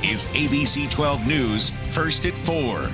is ABC 12 News First at 4.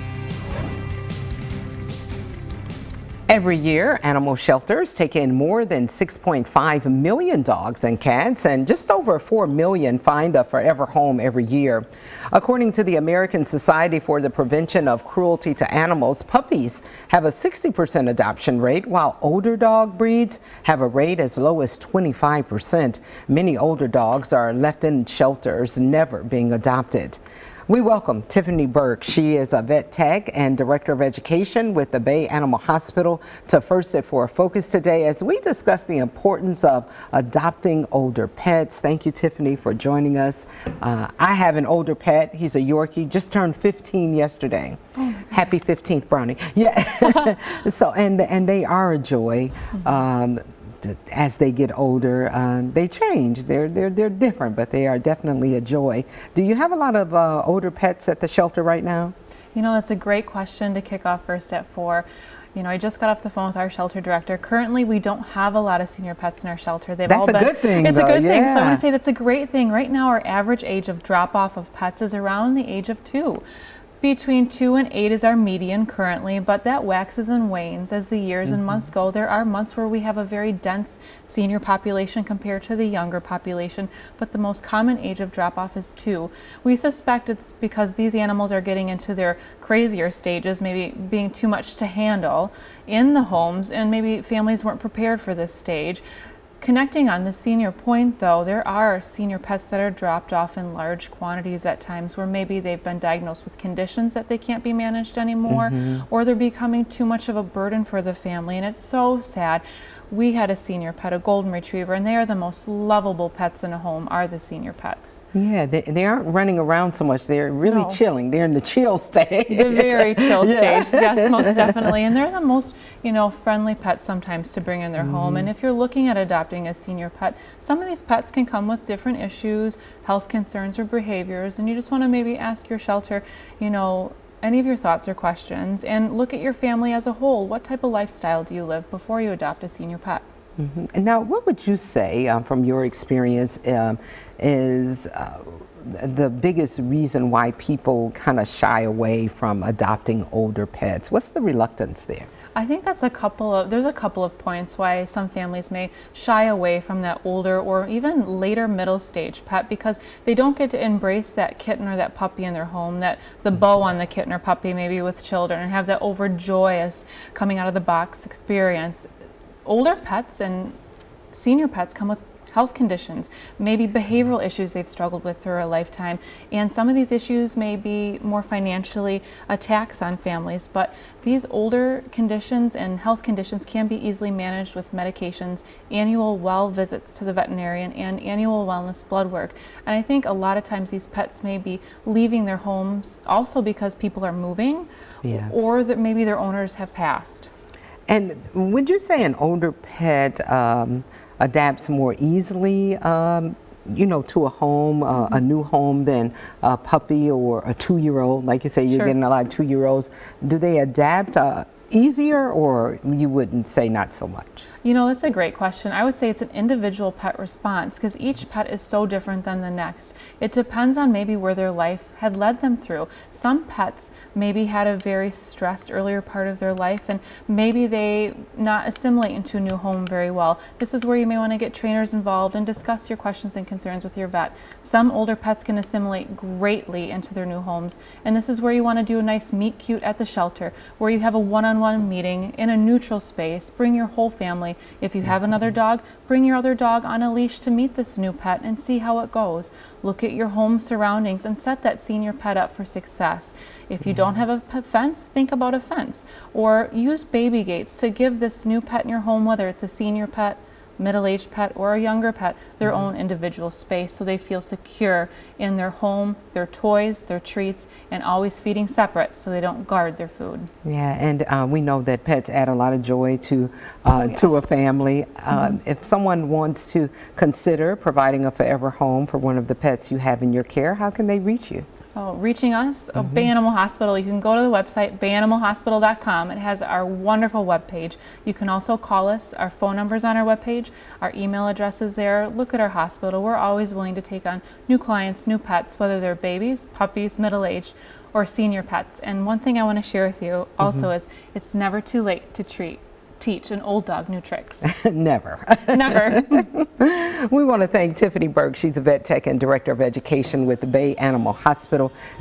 Every year, animal shelters take in more than 6.5 million dogs and cats, and just over 4 million find a forever home every year. According to the American Society for the Prevention of Cruelty to Animals, puppies have a 60% adoption rate, while older dog breeds have a rate as low as 25%. Many older dogs are left in shelters, never being adopted. We welcome Tiffany Burke. She is a vet tech and director of education with the Bay Animal Hospital to First at 4 Focus today as we discuss the importance of adopting older pets. Thank you, Tiffany, for joining us. I have an older pet. He's a Yorkie, just turned 15 yesterday. Oh, happy 15th, Brownie. Yeah. So, and they are a joy. As they get older, they change. They're different, but they are definitely a joy. Do you have a lot of older pets at the shelter right now? You know, that's a great question to kick off First at 4. You know, I just got off the phone with our shelter director. Currently, we don't have a lot of senior pets in our shelter. They've all been. That's a good thing. It's a good thing. Yeah. So I want to say that's a great thing. Right now, our average age of drop off of pets is around the age of 2. Between 2 and 8 is our median currently, but that waxes and wanes as the years and months go. There are months where we have a very dense senior population compared to the younger population, but the most common age of drop-off is 2. We suspect it's because these animals are getting into their crazier stages, maybe being too much to handle in the homes, and maybe families weren't prepared for this stage. Connecting on the senior point, though, there are senior pets that are dropped off in large quantities at times where maybe they've been diagnosed with conditions that they can't be managed anymore, or they're becoming too much of a burden for the family, and it's so sad. We had a senior pet, a golden retriever, and they are the most lovable pets in a home, are the senior pets. Yeah, they aren't running around so much. They're really chilling. They're in the chill stage. The very chill stage, yes, most definitely. And they're the most, you know, friendly pets sometimes to bring in their home. And if you're looking at adopting a senior pet, some of these pets can come with different issues, health concerns or behaviors, and you just want to maybe ask your shelter, you know, any of your thoughts or questions, and look at your family as a whole. What type of lifestyle do you live before you adopt a senior pet? And now, what would you say from your experience is the biggest reason why people kind of shy away from adopting older pets? What's the reluctance there? I think there's a couple of points why some families may shy away from that older or even later middle stage pet, because they don't get to embrace that kitten or that puppy in their home, that the bow on the kitten or puppy maybe with children, and have that overjoyous coming out of the box experience. Older pets and senior pets come with health conditions, maybe behavioral issues they've struggled with through a lifetime, and some of these issues may be more financially a tax on families, but these older conditions and health conditions can be easily managed with medications, annual well visits to the veterinarian, and annual wellness blood work. And I think a lot of times these pets may be leaving their homes also because people are moving, or that maybe their owners have passed. And would you say an older pet adapts more easily, you know, to a home, a new home, than a puppy or a 2-year-old? Like you say, you're getting a lot of 2-year-olds. Do they adapt easier, or you wouldn't say not so much? You know, that's a great question. I would say it's an individual pet response, because each pet is so different than the next. It depends on maybe where their life had led them through. Some pets maybe had a very stressed earlier part of their life, and maybe they not assimilate into a new home very well. This is where you may want to get trainers involved and discuss your questions and concerns with your vet. Some older pets can assimilate greatly into their new homes, and this is where you want to do a nice meet cute at the shelter, where you have a one-on-one meeting in a neutral space. Bring your whole family. If you have another dog, bring your other dog on a leash to meet this new pet and see how it goes. Look at your home surroundings and set that senior pet up for success. If you don't have a fence, think about a fence, or use baby gates to give this new pet in your home, whether it's a senior pet, middle-aged pet, or a younger pet, their own individual space, so they feel secure in their home, their toys, their treats, and always feeding separate so they don't guard their food. Yeah, and we know that pets add a lot of joy to a family. If someone wants to consider providing a forever home for one of the pets you have in your care, how can they reach you? Oh, reaching us, Bay Animal Hospital, you can go to the website, bayanimalhospital.com. It has our wonderful webpage. You can also call us. Our phone number's on our webpage. Our email address is there. Look at our hospital. We're always willing to take on new clients, new pets, whether they're babies, puppies, middle-aged, or senior pets. And one thing I want to share with you also is it's never too late to teach an old dog new tricks. Never. Never. We want to thank Tiffany Burke. She's a vet tech and director of education with the Bay Animal Hospital.